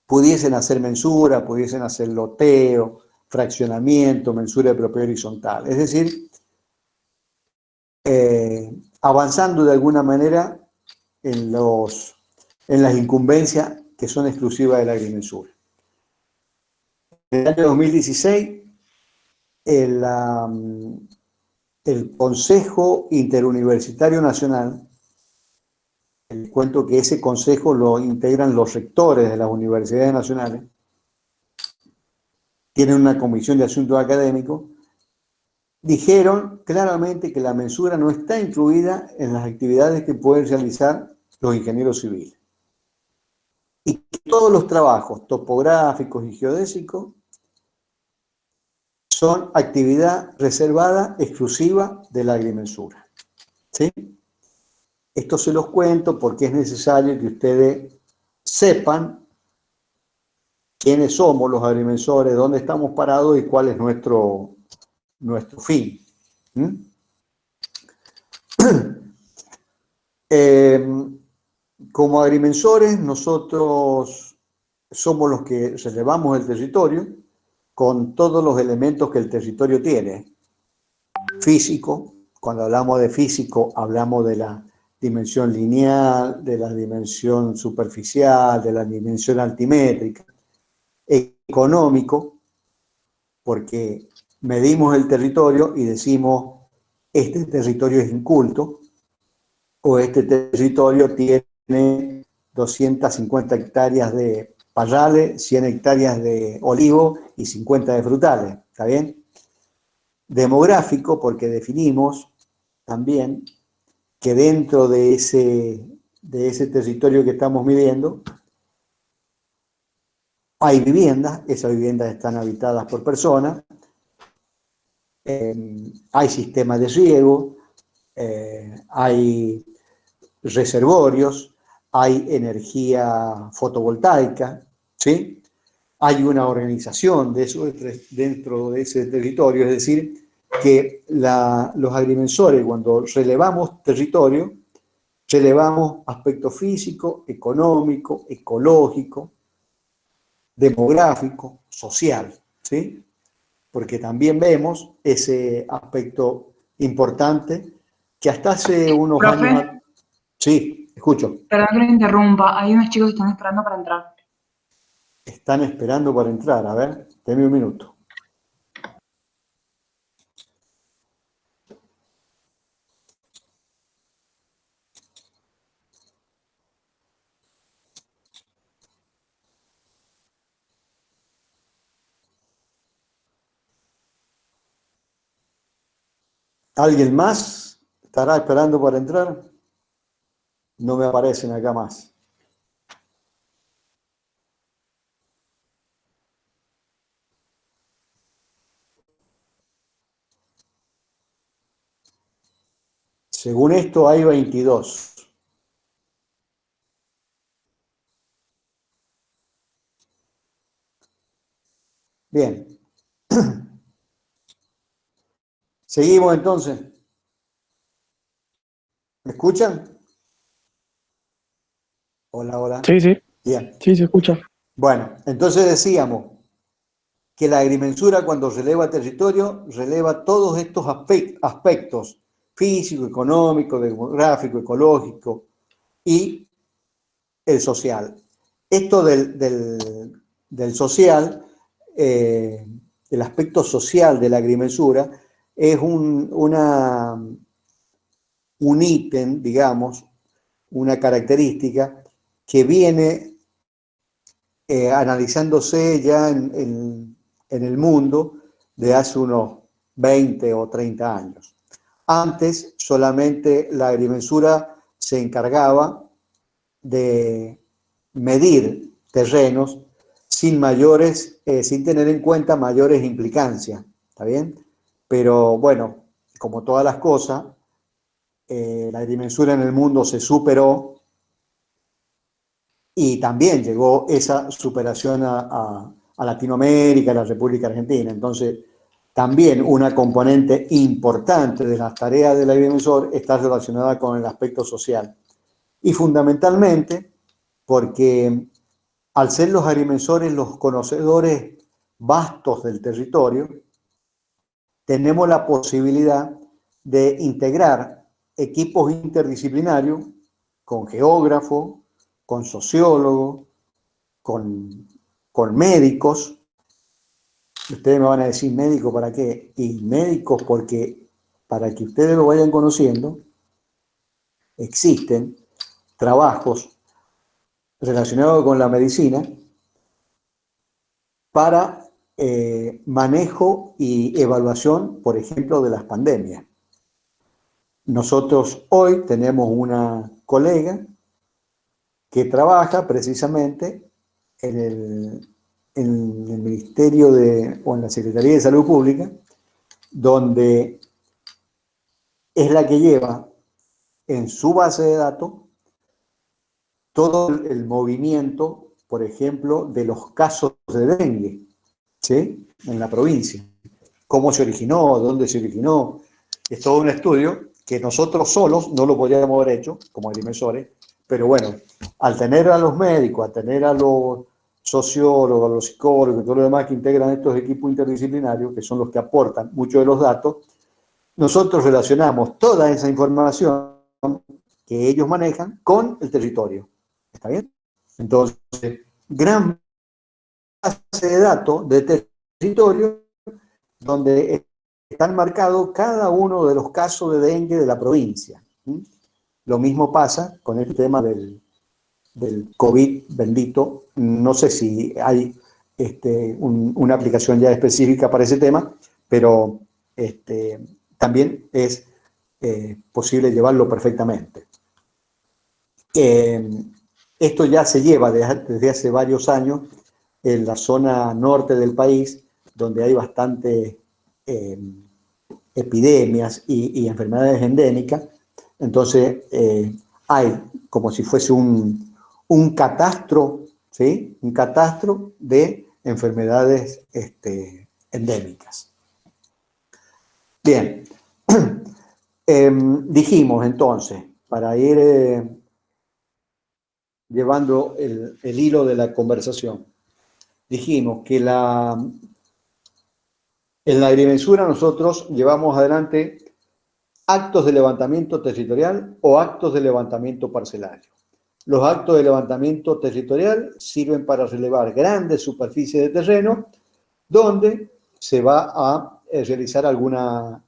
Pudiesen hacer mensura, pudiesen hacer loteo, fraccionamiento, mensura de propiedad horizontal. Es decir, avanzando de alguna manera en las incumbencias que son exclusivas de la agrimensura. En el año 2016 el, el Consejo Interuniversitario Nacional, les cuento que ese consejo lo integran los rectores de las universidades nacionales, tienen una comisión de asuntos académicos, dijeron claramente que la mensura no está incluida en las actividades que pueden realizar los ingenieros civiles. Y que todos los trabajos topográficos y geodésicos son actividad reservada exclusiva de la agrimensura. ¿Sí? Esto se los cuento porque es necesario que ustedes sepan quiénes somos los agrimensores, dónde estamos parados y cuál es nuestro fin. ¿Mm? Como agrimensores, nosotros somos los que relevamos el territorio con todos los elementos que el territorio tiene. Físico, cuando hablamos de físico, hablamos de la dimensión lineal, de la dimensión superficial, de la dimensión altimétrica. Económico, porque medimos el territorio y decimos, este territorio es inculto, o este territorio tiene 250 hectáreas de parrales, 100 hectáreas de olivo y 50 de frutales, ¿está bien? Demográfico, porque definimos también que dentro de ese territorio que estamos midiendo hay viviendas, esas viviendas están habitadas por personas, hay sistemas de riego, hay reservorios, hay energía fotovoltaica, ¿sí? Hay una organización de eso dentro de ese territorio, es decir, que los agrimensores, cuando relevamos territorio, relevamos aspecto físico, económico, ecológico, demográfico, social, ¿sí? Porque también vemos ese aspecto importante que hasta hace unos Profe, años... Sí, escucho. perdón que lo interrumpa, hay unos chicos que están esperando para entrar. Están esperando para entrar, a ver, denme un minuto. ¿Alguien más estará esperando para entrar? No me aparecen acá más. Según esto hay 22. Bien. Seguimos entonces. ¿Me escuchan? Hola, hola. Sí, sí, Bien. sí, se escucha. Bueno, entonces decíamos que la agrimensura cuando releva territorio, releva todos estos aspectos físico, económico, demográfico, ecológico y el social. Esto del social, el aspecto social de la agrimensura, es un ítem, digamos, una característica que viene analizándose ya en el mundo de hace unos 20 o 30 años. Antes solamente la agrimensura se encargaba de medir terrenos sin sin tener en cuenta mayores implicancias, ¿está bien? Pero bueno, como todas las cosas, la agrimensura en el mundo se superó y también llegó esa superación a Latinoamérica, a la República Argentina. Entonces, también una componente importante de las tareas del agrimensor está relacionada con el aspecto social. Y fundamentalmente porque al ser los agrimensores los conocedores vastos del territorio, tenemos la posibilidad de integrar equipos interdisciplinarios con geógrafos, con sociólogos, con médicos, Ustedes me van a decir, ¿médico para qué? Y médicos porque, para que ustedes lo vayan conociendo, existen trabajos relacionados con la medicina para manejo y evaluación, por ejemplo, de las pandemias. Nosotros hoy tenemos una colega que trabaja precisamente en el Ministerio o en la Secretaría de Salud Pública, donde es la que lleva en su base de datos todo el movimiento, por ejemplo, de los casos de dengue, ¿sí? En la provincia. Cómo se originó, dónde se originó. Es todo un estudio que nosotros solos no lo podríamos haber hecho, como agrimensores, pero bueno, al tener a los médicos, al tener a los sociólogos, a los psicólogos y todo lo demás que integran estos equipos interdisciplinarios, que son los que aportan muchos de los datos, nosotros relacionamos toda esa información que ellos manejan con el territorio. ¿Está bien? Entonces, gran base de datos de territorio donde están marcados cada uno de los casos de dengue de la provincia. Lo mismo pasa con el tema del COVID bendito. No sé si hay una aplicación ya específica para ese tema, pero también es posible llevarlo perfectamente. Esto ya se lleva desde hace varios años en la zona norte del país, donde hay bastantes epidemias y enfermedades endémicas. Entonces, hay como si fuese un catastro, ¿sí? Un catastro de enfermedades endémicas. Bien, dijimos entonces, para ir llevando el hilo de la conversación, dijimos que en la agrimensura nosotros llevamos adelante actos de levantamiento territorial o actos de levantamiento parcelario. Los actos de levantamiento territorial sirven para relevar grandes superficies de terreno donde se va a realizar alguna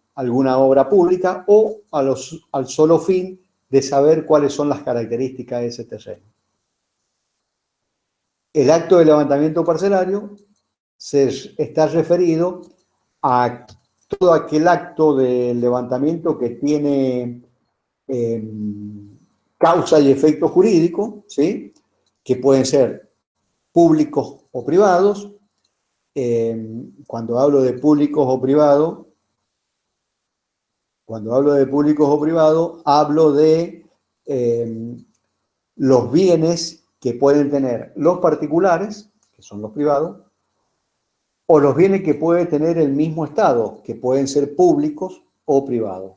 obra pública o al solo fin de saber cuáles son las características de ese terreno. El acto de levantamiento parcelario está referido a todo aquel acto de levantamiento que tiene causa y efecto jurídico, ¿sí? Que pueden ser públicos o privados. Cuando hablo de públicos o privados, hablo de los bienes que pueden tener los particulares, que son los privados, o los bienes que puede tener el mismo Estado, que pueden ser públicos o privados.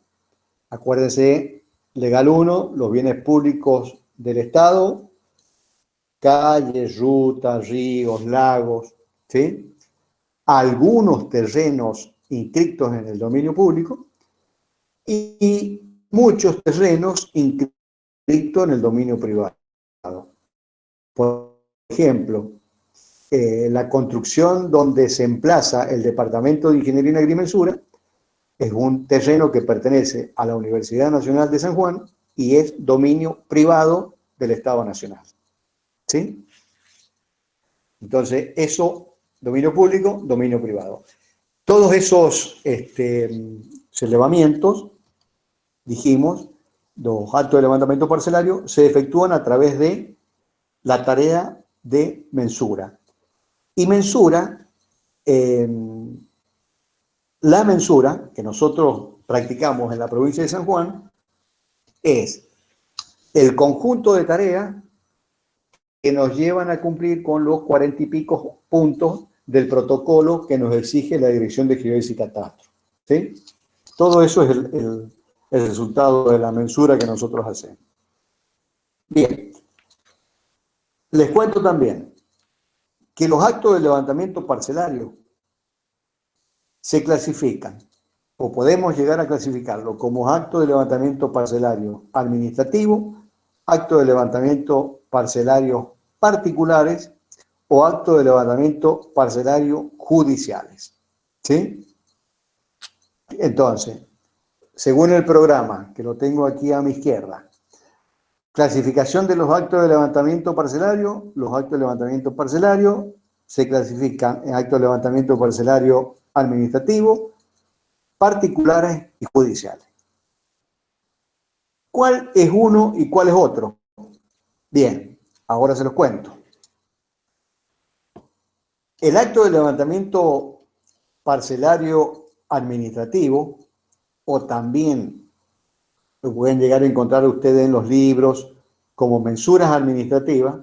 Acuérdense, legal 1, los bienes públicos del Estado, calles, rutas, ríos, lagos, ¿sí? Algunos terrenos inscritos en el dominio público y muchos terrenos inscritos en el dominio privado. Por ejemplo, la construcción donde se emplaza el Departamento de Ingeniería y Agrimensura es un terreno que pertenece a la Universidad Nacional de San Juan y es dominio privado del Estado Nacional. ¿Sí? Entonces, eso, dominio público, dominio privado. Todos esos relevamientos, dijimos, los actos de levantamiento parcelario, se efectúan a través de la tarea de mensura. Y mensura, la mensura que nosotros practicamos en la provincia de San Juan es el conjunto de tareas que nos llevan a cumplir con los 40 y pico puntos del protocolo que nos exige la Dirección de Geodesia y Catastro. ¿Sí? Todo eso es el resultado de la mensura que nosotros hacemos. Bien, les cuento también que los actos de levantamiento parcelario se clasifican, o podemos llegar a clasificarlo como acto de levantamiento parcelario administrativo, acto de levantamiento parcelario particulares o actos de levantamiento parcelario judiciales. ¿Sí? Entonces, según el programa, que lo tengo aquí a mi izquierda, clasificación de los actos de levantamiento parcelario. Los actos de levantamiento parcelario se clasifican en actos de levantamiento parcelario administrativo, particulares y judiciales. ¿Cuál es uno y cuál es otro? Bien, ahora se los cuento. El acto de levantamiento parcelario administrativo, o también lo pueden llegar a encontrar ustedes en los libros como mensuras administrativas,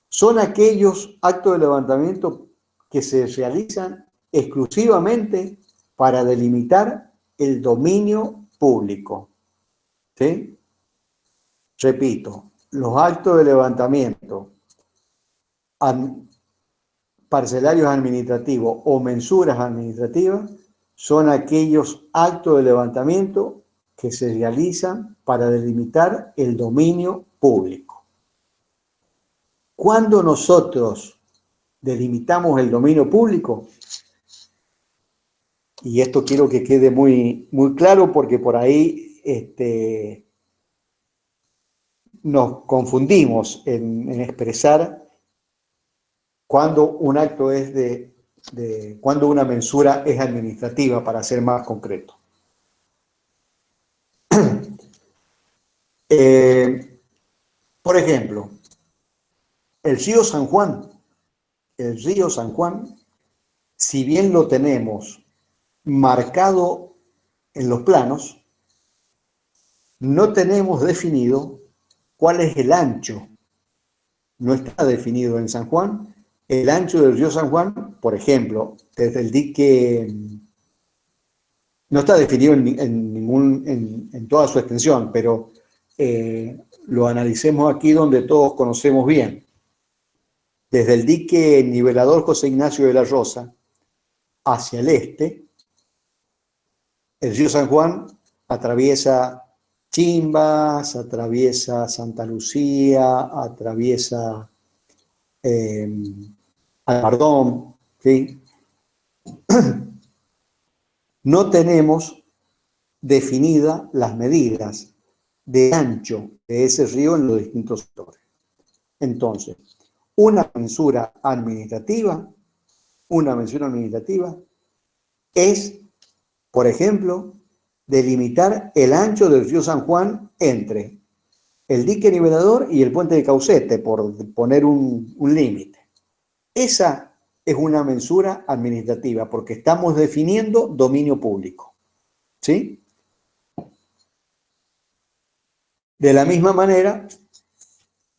son aquellos actos de levantamiento que se realizan exclusivamente para delimitar el dominio público. ¿Sí? Repito, los actos de levantamiento parcelarios administrativos o mensuras administrativas son aquellos actos de levantamiento que se realizan para delimitar el dominio público. Cuando nosotros delimitamos el dominio público, y esto quiero que quede muy, muy claro porque por ahí nos confundimos en expresar cuando un acto es cuando una mensura es administrativa, para ser más concreto. Por ejemplo, el río San Juan, si bien lo tenemos marcado en los planos, no tenemos definido cuál es el ancho. No está definido en San Juan. El ancho del río San Juan, por ejemplo, desde el dique, no está definido en toda su extensión, pero lo analicemos aquí donde todos conocemos bien. Desde el dique nivelador José Ignacio de la Rosa hacia el este, el río San Juan atraviesa Chimbas, atraviesa Santa Lucía, atraviesa Albardón, ¿sí? No tenemos definidas las medidas de ancho de ese río en los distintos sectores. Entonces, una mensura administrativa es, por ejemplo, delimitar el ancho del río San Juan entre el dique nivelador y el puente de Caucete, por poner un límite. Esa es una mensura administrativa porque estamos definiendo dominio público. ¿Sí? De la misma manera,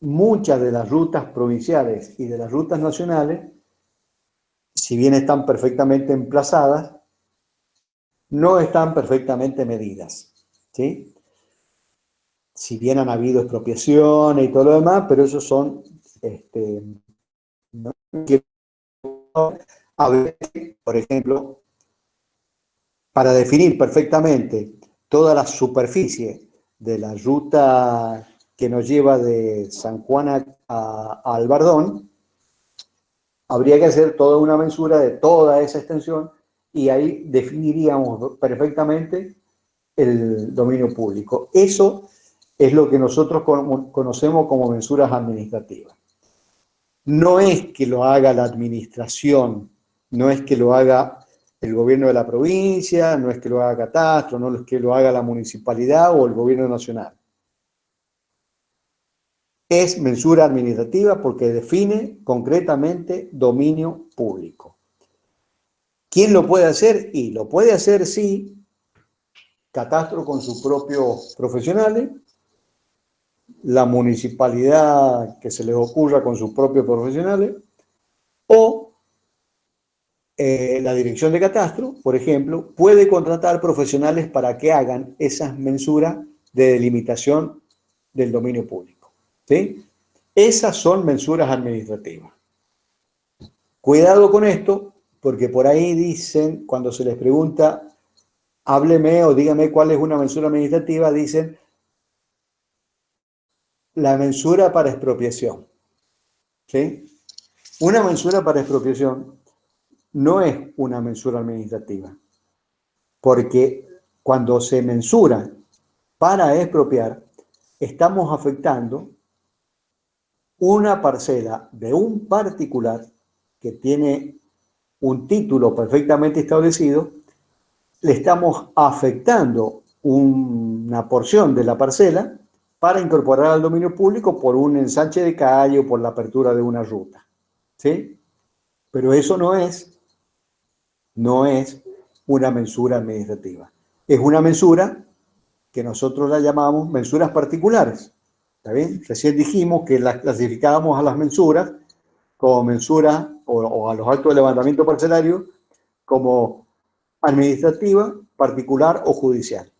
muchas de las rutas provinciales y de las rutas nacionales, si bien están perfectamente emplazadas, no están perfectamente medidas. ¿Sí? Si bien han habido expropiaciones y todo lo demás, pero esos son, no quiero a ver, por ejemplo, para definir perfectamente toda la superficie de la ruta que nos lleva de San Juan a Albardón, habría que hacer toda una mensura de toda esa extensión y ahí definiríamos perfectamente el dominio público. Eso es lo que nosotros conocemos como mensuras administrativas. No es que lo haga la administración, no es que lo haga el gobierno de la provincia, no es que lo haga Catastro, no es que lo haga la municipalidad o el gobierno nacional. Es mensura administrativa porque define concretamente dominio público. ¿Quién lo puede hacer? Y lo puede hacer, sí, Catastro con sus propios profesionales, la municipalidad que se les ocurra con sus propios profesionales, o la dirección de Catastro, por ejemplo, puede contratar profesionales para que hagan esas mensuras de delimitación del dominio público. ¿Sí? Esas son mensuras administrativas. Cuidado con esto, porque por ahí dicen, cuando se les pregunta, hábleme o dígame cuál es una mensura administrativa, dicen la mensura para expropiación. ¿Sí? Una mensura para expropiación no es una mensura administrativa, porque cuando se mensura para expropiar, estamos afectando una parcela de un particular que tiene un título perfectamente establecido, le estamos afectando una porción de la parcela para incorporar al dominio público por un ensanche de calle o por la apertura de una ruta. ¿Sí? Pero eso no es una mensura administrativa. Es una mensura que nosotros la llamamos mensuras particulares. ¿Está bien? Recién dijimos que las clasificábamos a las mensuras como mensuras o a los actos de levantamiento parcelario como administrativa, particular o judicial.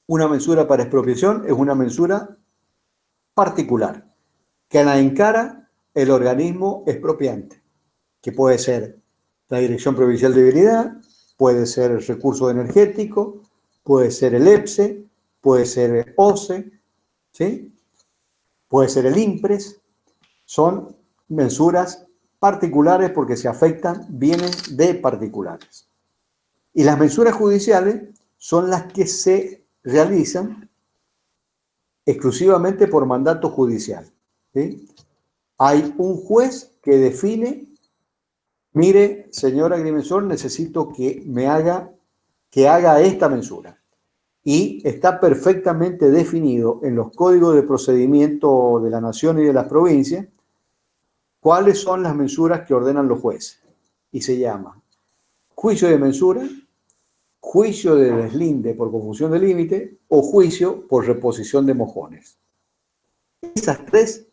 Una mensura para expropiación es una mensura particular que la encara el organismo expropiante, que puede ser la Dirección Provincial de Vialidad, puede ser el recurso energético, puede ser el EPSE, puede ser el OCE, ¿sí? Puede ser el IMPRES. Son mensuras particulares porque se afectan bienes de particulares. Y las mensuras judiciales son las que se realizan exclusivamente por mandato judicial. ¿Sí? Hay un juez que define, mire, señor agrimensor, necesito que haga esta mensura. Y está perfectamente definido en los códigos de procedimiento de la nación y de las provincias cuáles son las mensuras que ordenan los jueces. Y se llama juicio de mensura, juicio de deslinde por confusión de límite o juicio por reposición de mojones. Esas tres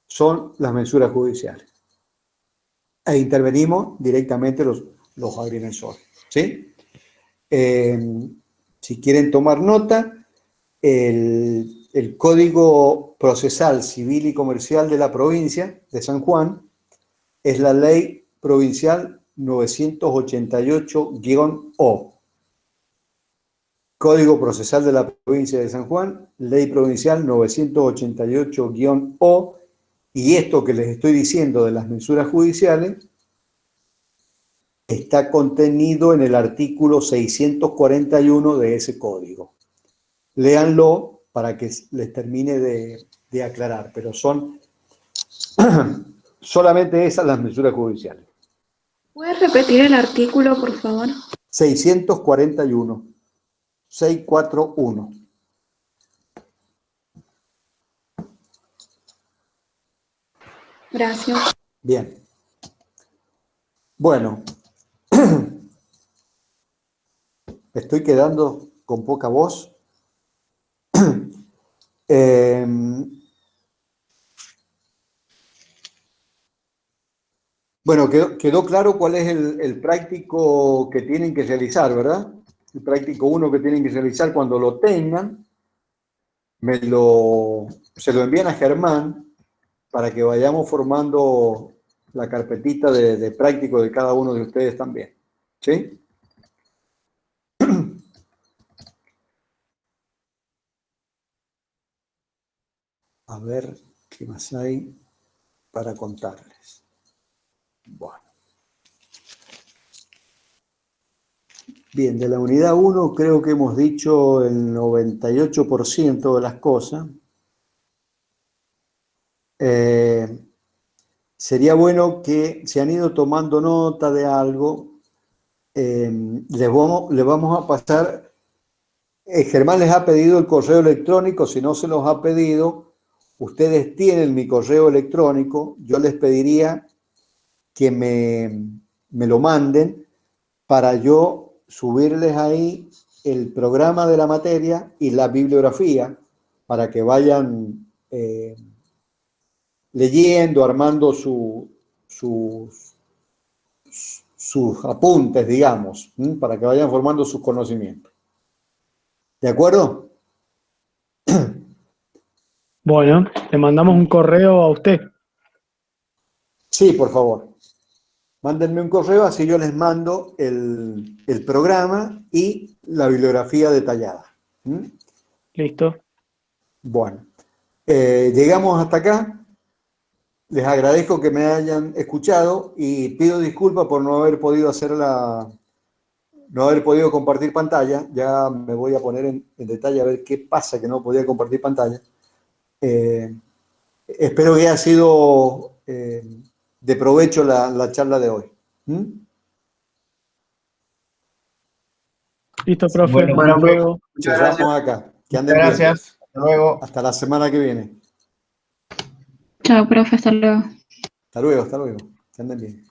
son las mensuras judiciales. E intervenimos directamente los agrimensores. ¿Sí? Si quieren tomar nota, el Código Procesal Civil y Comercial de la provincia de San Juan es la Ley Provincial 988-O. Código Procesal de la provincia de San Juan, Ley Provincial 988-O, y esto que les estoy diciendo de las mensuras judiciales está contenido en el artículo 641 de ese código. Léanlo para que les termine de aclarar, pero son solamente esas las mensuras judiciales. ¿Puedes repetir el artículo, por favor? 641. 641. Gracias. Bien. Bueno, estoy quedando con poca voz. Bueno, quedó claro cuál es el práctico que tienen que realizar, ¿verdad? El práctico 1 que tienen que realizar cuando lo tengan, se lo envían a Germán para que vayamos formando la carpetita de práctico de cada uno de ustedes también. ¿Sí? A ver qué más hay para contarles. Bueno. Bien, de la unidad 1 creo que hemos dicho el 98% de las cosas. Sería bueno que se han ido tomando nota de algo. Les vamos a pasar. Germán les ha pedido el correo electrónico. Si no se los ha pedido, ustedes tienen mi correo electrónico. Yo les pediría que me lo manden para yo subirles ahí el programa de la materia y la bibliografía para que vayan leyendo, armando sus apuntes, digamos, para que vayan formando sus conocimientos. ¿De acuerdo? Bueno, le mandamos un correo a usted. Sí, por favor. Mándenme un correo, así yo les mando el programa y la bibliografía detallada. Listo. Bueno, llegamos hasta acá. Les agradezco que me hayan escuchado y pido disculpas por no haber podido compartir pantalla. Ya me voy a poner en detalle a ver qué pasa que no podía compartir pantalla. Espero que haya sido de provecho la charla de hoy. ¿Mm? Listo, profe. Bueno, Hasta profe, luego. muchas gracias. Cerramos acá. Que Muchas anden bien. gracias. Hasta luego. Hasta la semana que viene. Chao, profe, hasta luego. Hasta luego, hasta luego. Que anden bien.